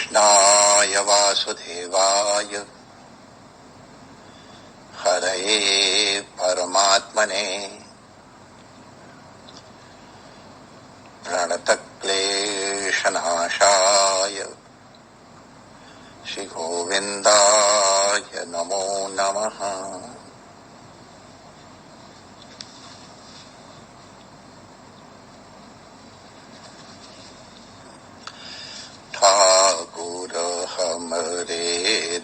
कृष्णाय वासुदेवाय हरये परमात्मने प्रणतक्लेशनाशाय श्रीगोविन्दाय नमो नमः। ठाकुर हमरे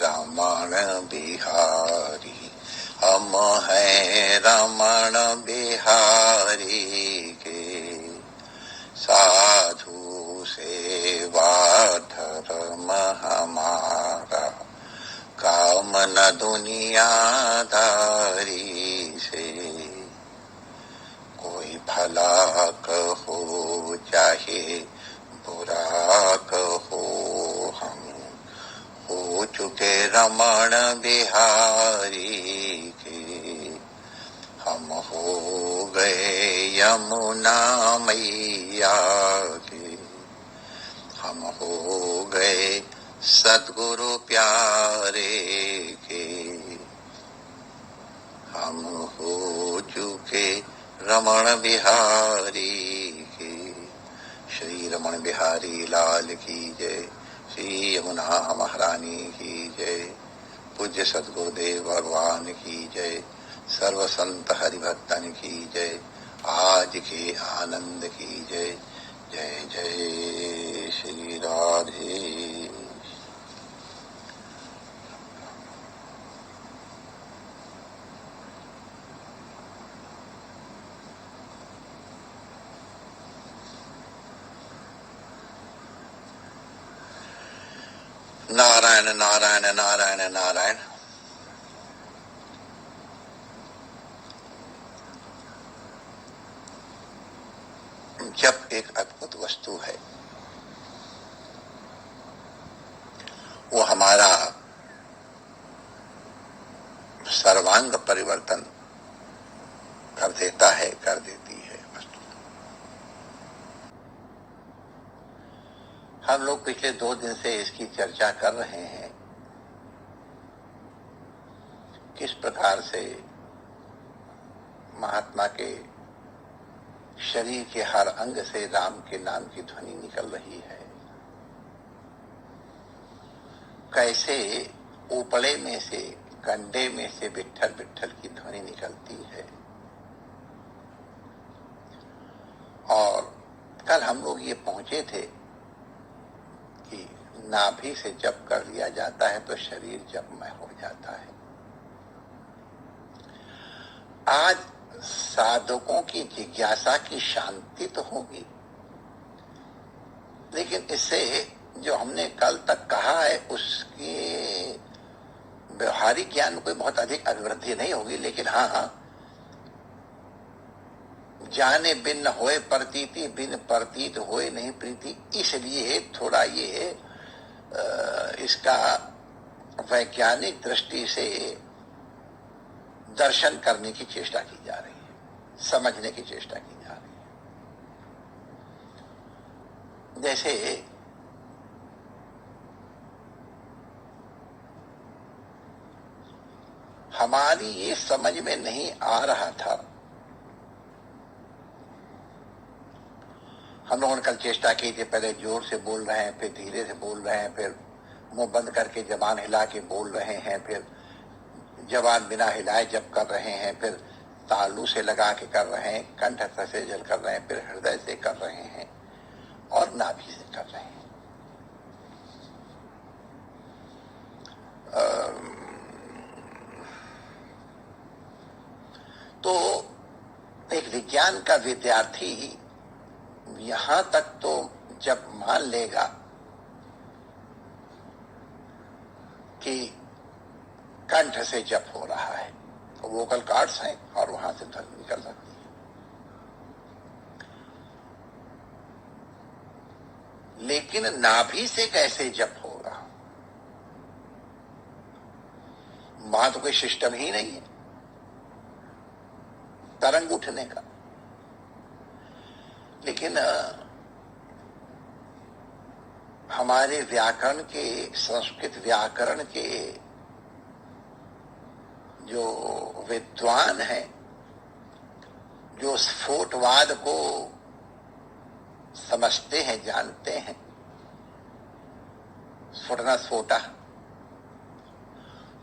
रमण बिहारी, हम हैं रमण बिहारी के साधु सेवा धर्म हमारा, काम न दुनियादारी से। कोई भला कहो चाहे बुरा कहो, हम हो चुके रमण बिहारी के। हम हो गए यमुना मैया के, हम हो गए सद्गुरु प्यारे के। हम हो चुके रमण बिहारी के। श्री रमण बिहारी लाल की जय, श्री यमुना महारानी की जय, पूज्य सद्गुरुदेव भगवान की जय, सर्व संत हरिभक्तन की जय, आज के आनंद की जय। जय जय श्री राधे। नारायण नारायण नारायण नारायण। जब एक अद्भुत वस्तु है वो हमारा सर्वांग परिवर्तन कर देता है, कर देती है वस्तु। हम लोग पिछले 2 दिन से इसकी चर्चा कर रहे हैं, किस प्रकार से महात्मा के शरीर के हर अंग से राम के नाम की ध्वनि निकल रही है, कैसे ऊपड़े में से, कंडे में से विट्ठल विट्ठल की ध्वनि निकलती है। और कल हम लोग ये पहुंचे थे कि नाभि से जप कर लिया जाता है तो शरीर जपमय हो जाता है। आज साधकों की जिज्ञासा की शांति तो होगी, लेकिन इससे जो हमने कल तक कहा है उसकी व्यवहारिक ज्ञान में कोई बहुत अधिक अभिवृद्धि नहीं होगी। लेकिन हाँ, जाने बिन न होए प्रतीति, बिन प्रतीत होए नहीं प्रीति, इसलिए थोड़ा ये इसका वैज्ञानिक दृष्टि से दर्शन करने की चेष्टा की जा रही है, समझने की चेष्टा की जा रही है। जैसे हमारी ये समझ में नहीं आ रहा था, हम लोगों ने कल चेष्टा की थी, पहले जोर से बोल रहे हैं, फिर धीरे से बोल रहे हैं, फिर मुंह बंद करके जबान हिला के बोल रहे हैं, फिर जबान बिना हिलाए जब कर रहे हैं, फिर तालू से लगा के कर रहे हैं, कंठ से जल कर रहे हैं, फिर हृदय से कर रहे हैं और नाभि से कर रहे हैं। तो एक विज्ञान का विद्यार्थी यहां तक तो जब मान लेगा कि कंठ से जप हो रहा है, तो वोकल कार्ड्स हैं और वहां से ध्वनि निकल सकती है, लेकिन नाभि से कैसे जप होगा? वहां तो कोई सिस्टम ही नहीं है तरंग उठने का। लेकिन हमारे व्याकरण के, संस्कृत व्याकरण के जो विद्वान हैं, जो स्फोटवाद को समझते हैं, जानते हैं, स्फोटना स्फोटा,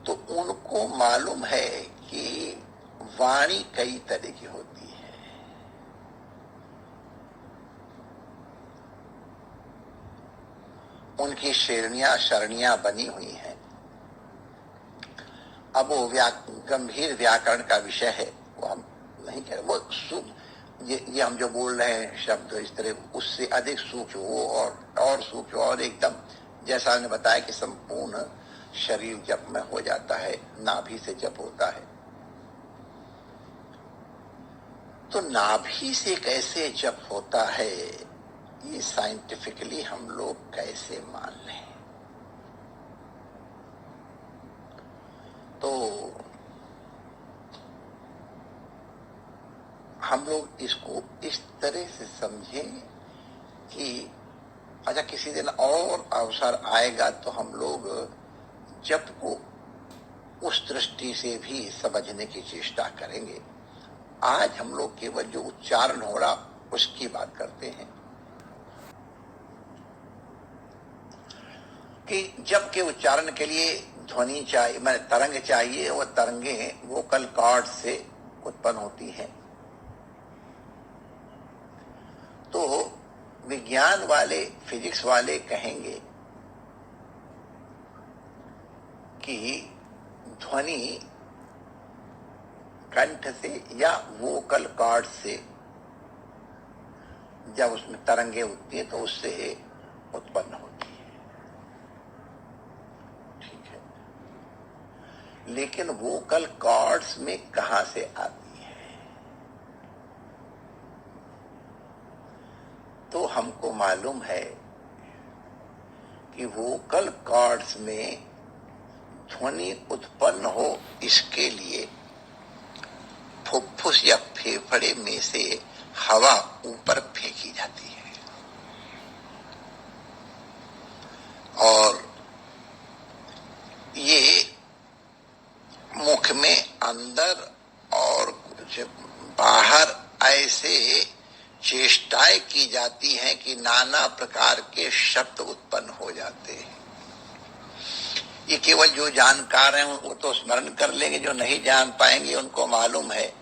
तो उनको मालूम है कि वाणी कई तरह की होती है। उनकी श्रेणियां बनी हुई हैं। अब वो गंभीर व्याकरण का विषय है, वो हम नहीं कह रहे। वो ये हम जो बोल रहे हैं शब्द इस तरह, उससे अधिक सूक्ष्म वो और सूक्ष्म, और एकदम जैसा हमने बताया कि संपूर्ण शरीर जप में हो जाता है, नाभि से जप होता है। तो नाभि से कैसे जप होता है, ये साइंटिफिकली हम लोग कैसे मान लें? तो हम लोग इसको इस तरह से समझें कि अच्छा, किसी दिन और अवसर आएगा तो हम लोग जप को उस दृष्टि से भी समझने की चेष्टा करेंगे। आज हम लोग केवल जो उच्चारण हो रहा उसकी बात करते हैं कि जप के उच्चारण के लिए ध्वनि चाहिए, मैंने तरंग चाहिए। वह तरंगे वोकल कॉर्ड से उत्पन्न होती हैं। तो विज्ञान वाले, फिजिक्स वाले कहेंगे कि ध्वनि कंठ से या वोकल कॉर्ड से जब उसमें तरंगे उठती है तो उससे उत्पन्न होती है। ठीक है, लेकिन वोकल कॉर्ड्स में कहां से आती है? तो हमको मालूम है कि वोकल कॉर्ड्स में ध्वनि उत्पन्न हो, इसके लिए फुफ्फुस या फेफड़े में से हवा ऊपर फेंकी जाती है और ये मुख में अंदर और कुछ बाहर ऐसे चेष्टाएं की जाती हैं कि नाना प्रकार के शब्द उत्पन्न हो जाते हैं। ये केवल जो जानकार हैं वो तो स्मरण कर लेंगे, जो नहीं जान पाएंगे उनको मालूम है,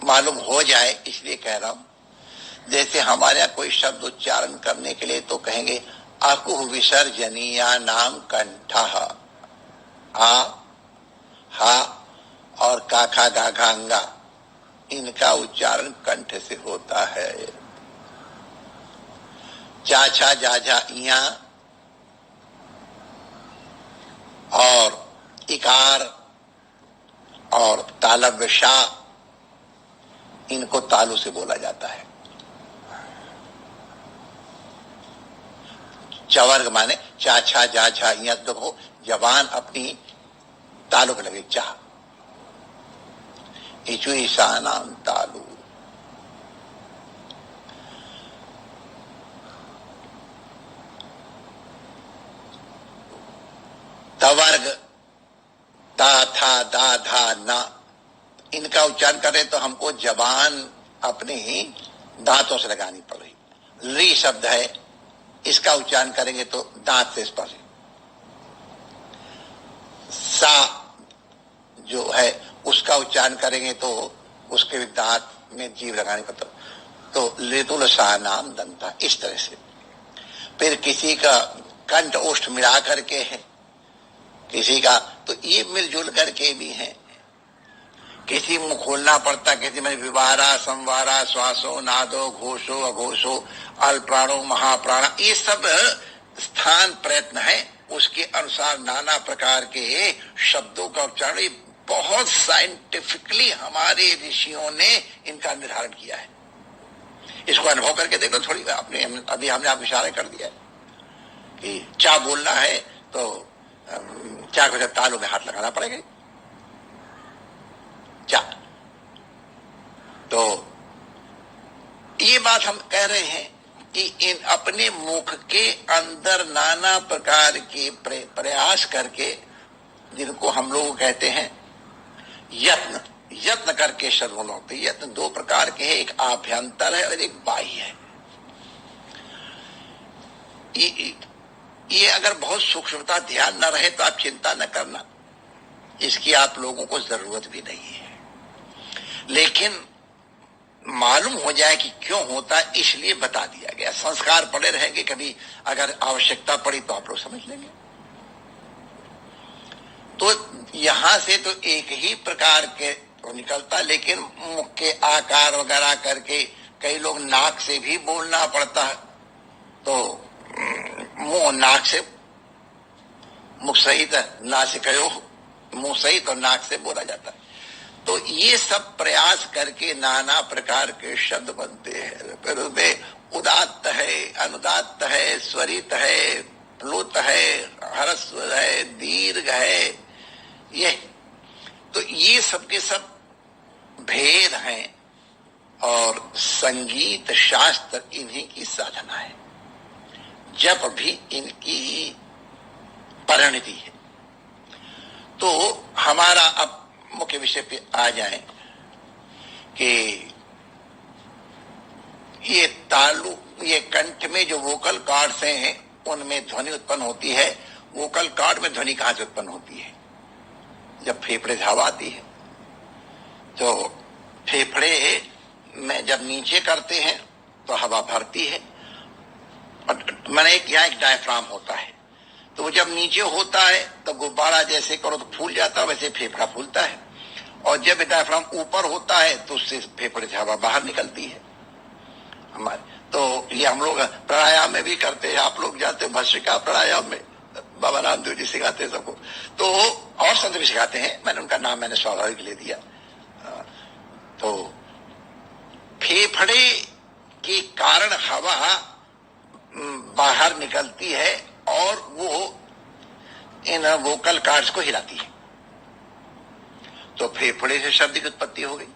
मालूम हो जाए इसलिए कह रहा हूं। जैसे हमारे यहाँ कोई शब्द उच्चारण करने के लिए तो कहेंगे अकुह विसर्जनीया नाम कंठः, आ, हा और काखा गाघा अंगा, इनका उच्चारण कंठ से होता है। चाछा जाझा इया और इकार और तालव्य शा, इनको तालु से बोला जाता है। चवर्ग माने चाछा जाझा इया, देखो जबान अपनी तालु पे लगे, चाह इचु ईसा नाम तालु। तवर्ग ता था दा धा ना, इनका उच्चारण करें तो हमको जबान अपनी दांतों से लगानी पड़ रही। ली शब्द है, इसका उच्चारण करेंगे तो दांत से स्पर्श। सा जो है उसका उच्चारण करेंगे तो उसके भी दांत में जीभ लगानी पड़ता। तो लेतुल सा नाम दंता, इस तरह से। फिर किसी का कंठ ओष्ठ मिला करके है, किसी का तो ये मिलजुल करके भी है। किसी मुंह खोलना पड़ता, किसी में विवारा संवारा श्वासो नादो घोषो अघोषो अल्प्राणो महाप्राण, ये सब स्थान प्रयत्न है। उसके अनुसार नाना प्रकार के शब्दों का उच्चारण बहुत साइंटिफिकली हमारे ऋषियों ने इनका निर्धारण किया है। इसको अनुभव करके देखो थोड़ी। आपने अभी हमने आप इशारा कर दिया कि चा बोलना है तो चा को तालू में हाथ लगाना पड़ेगा। चा, तो ये बात हम कह रहे हैं इन अपने मुख के अंदर नाना प्रकार के प्रयास करके, जिनको हम लोग कहते हैं यत्न, यत्न करके शब्द बोलते। यत्न दो प्रकार के हैं, एक आभ्यंतर है और एक बाह्य है। ये अगर बहुत सूक्ष्मता ध्यान न रहे तो आप चिंता न करना, इसकी आप लोगों को जरूरत भी नहीं है। लेकिन मालूम हो जाए कि क्यों होता है, इसलिए बता दिया गया। संस्कार पड़े रहेंगे, कभी अगर आवश्यकता पड़ी तो आप लोग समझ लेंगे। तो यहां से तो एक ही प्रकार के तो निकलता, लेकिन मुख के आकार वगैरह करके कई लोग नाक से भी बोलना पड़ता है। तो मुंह नाक से, मुख सहित नासिकयो, मुंह सहित और नाक से बोला जाता है। तो ये सब प्रयास करके नाना प्रकार के शब्द बनते हैं। फिर उसमें उदात्त है, अनुदात्त है, स्वरित है, प्लुत है, ह्रस्व है, दीर्घ है। ये सब के सब भेद हैं और संगीत शास्त्र इन्हीं की साधना है। जप भी इनकी परिणति है। तो हमारा अब मुख्य विषय पे आ जाए कि ये तालु, ये कंठ में जो वोकल कॉर्ड्स हैं उनमें ध्वनि उत्पन्न होती है। वोकल कॉर्ड में ध्वनि कहां से उत्पन्न होती है? जब फेफड़े से हवा आती है। तो फेफड़े में जब नीचे करते हैं तो हवा भरती है, मैंने यहाँ एक डायफ्राम होता है। तो वो जब नीचे होता है तो गुब्बारा जैसे करो तो फूल जाता है, वैसे फेफड़ा फूलता है। और जब डायफ्राम ऊपर होता है तो उससे फेफड़े से हवा बाहर निकलती है हमारे। तो ये हम लोग प्राणायाम में भी करते हैं, आप लोग जाते हो भस्त्रिका प्राणायाम में, बाबा रामदेव जी सिखाते हैं सबको। तो और संत भी सिखाते हैं, मैंने स्वाभाविक ले दिया। तो फेफड़े के कारण हवा बाहर निकलती है और वो इन वोकल कॉर्ड्स को हिलाती है। तो फेफड़े से शब्द की उत्पत्ति हो गई।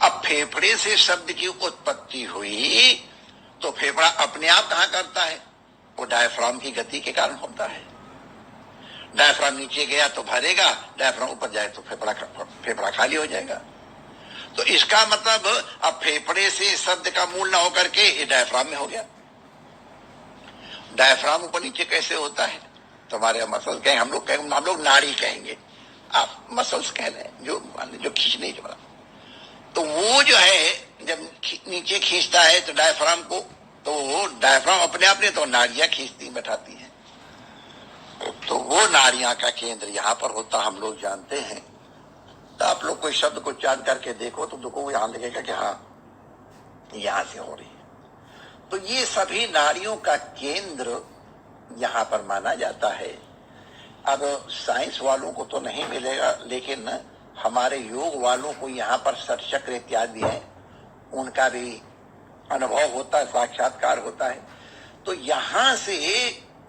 अब फेफड़े से शब्द की उत्पत्ति हुई तो फेफड़ा अपने आप कहां करता है? वो डायफ्राम की गति के कारण होता है। डायफ्राम नीचे गया तो भरेगा, डायफ्राम ऊपर जाए तो फेफड़ा खाली हो जाएगा। तो इसका मतलब अब फेफड़े से शब्द का मूल ना होकर के ये डायफ्राम में हो गया। डायफ्राम ऊपर नीचे कैसे होता है? तुम्हारे मसल्स कहेंगे, हम लोग नाड़ी कहेंगे, आप मसल्स कह रहे हैं, जो खींचने वाला। तो वो जो है जब नीचे खींचता है तो डायफ्राम को, तो डायफ्राम अपने आप नहीं तो नाड़ियां खींचती बैठाती हैं। तो वो नाड़ियां का केंद्र यहाँ पर होता, हम लोग जानते हैं। तो आप लोग कोई शब्द को उच्चारण करके देखो तो दुखों को यहाँ लगेगा कि हाँ यहां से हो रही है। तो ये सभी नाड़ियों का केंद्र यहाँ पर माना जाता है। अब साइंस वालों को तो नहीं मिलेगा, लेकिन हमारे योग वालों को यहाँ पर षटचक्र इत्यादि है, उनका भी अनुभव होता है, साक्षात्कार होता है। तो यहाँ से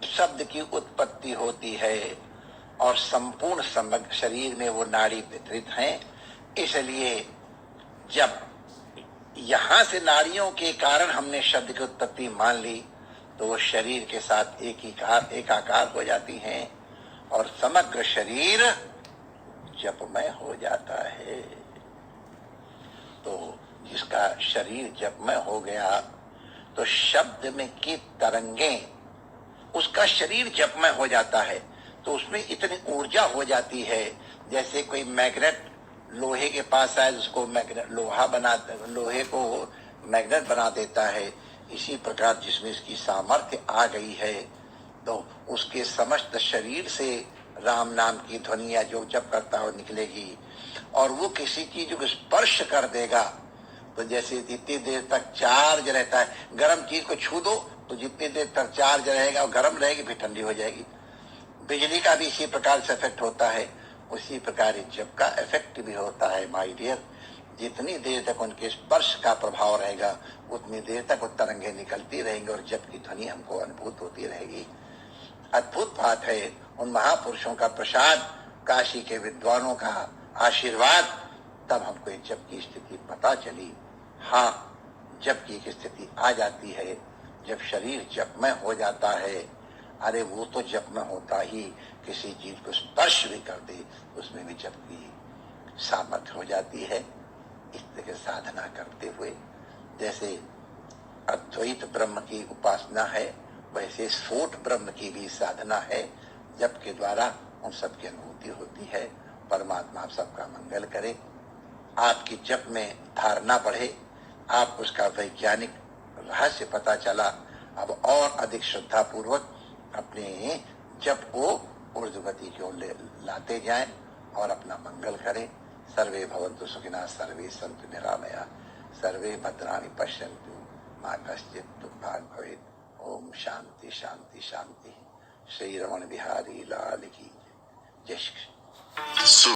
शब्द की उत्पत्ति होती है और संपूर्ण समग्र शरीर में वो नाड़ी वितरित हैं। इसलिए जब यहां से नाड़ियों के कारण हमने शब्द की उत्पत्ति मान ली तो वो शरीर के साथ एकाकार हो जाती हैं और समग्र शरीर जपमय हो जाता है। तो जिसका शरीर जपमय हो गया तो शब्द में की तरंगें, उसका शरीर जपमय हो जाता है तो उसमें इतनी ऊर्जा हो जाती है जैसे कोई मैग्नेट लोहे के पास आए उसको मैग्नेट लोहे को मैग्नेट बना देता है। इसी प्रकार जिसमें इसकी सामर्थ्य आ गई है तो उसके समस्त शरीर से राम नाम की ध्वनिया जो जप करता है निकलेगी। और वो किसी चीज को स्पर्श कर देगा तो जैसे जितनी देर तक चार्ज रहता है, गर्म चीज को छू दो तो जितनी देर तक चार्ज रहेगा और गर्म रहेगी फिर ठंडी हो जाएगी। बिजली का भी इसी प्रकार से इफेक्ट होता है, उसी प्रकार जप का इफेक्ट भी होता है माय डियर। जितनी देर तक उनके स्पर्श का प्रभाव रहेगा उतनी देर तक वो तरंगे निकलती रहेंगी और जप की ध्वनि हमको अनुभूत होती रहेगी। अद्भुत बात है, उन महापुरुषों का प्रसाद, काशी के विद्वानों का आशीर्वाद, तब हमको जप की स्थिति पता चली। हाँ, जप की एक स्थिति आ जाती है, जब शरीर जपमय हो जाता है, अरे वो तो जपमय होता ही, किसी चीज को स्पर्श भी कर दे उसमें भी जप की सामर्थ्य हो जाती है। इस तरह साधना करते हुए जैसे अद्वैत ब्रह्म की उपासना है, वैसे स्फोट ब्रह्म की भी साधना है। जप के द्वारा उन सबकी अनुभूति होती है। परमात्मा आप सबका मंगल करे, आपकी जप में धारणा बढ़े, आप उसका वैज्ञानिक रहस्य पता चला, अब और अधिक श्रद्धा पूर्वक अपने जप को ऊर्ध्वगति की ओर लाते जाएं और अपना मंगल करें। सर्वे भवन्तु सुखिनः, सर्वे सन्तु निरामया, सर्वे भद्राणि पश्यन्तु मा कश्चित् दुःखाय भवेत्। ओम शांति शांति शांति। श्री रमण बिहारी लाल की जय।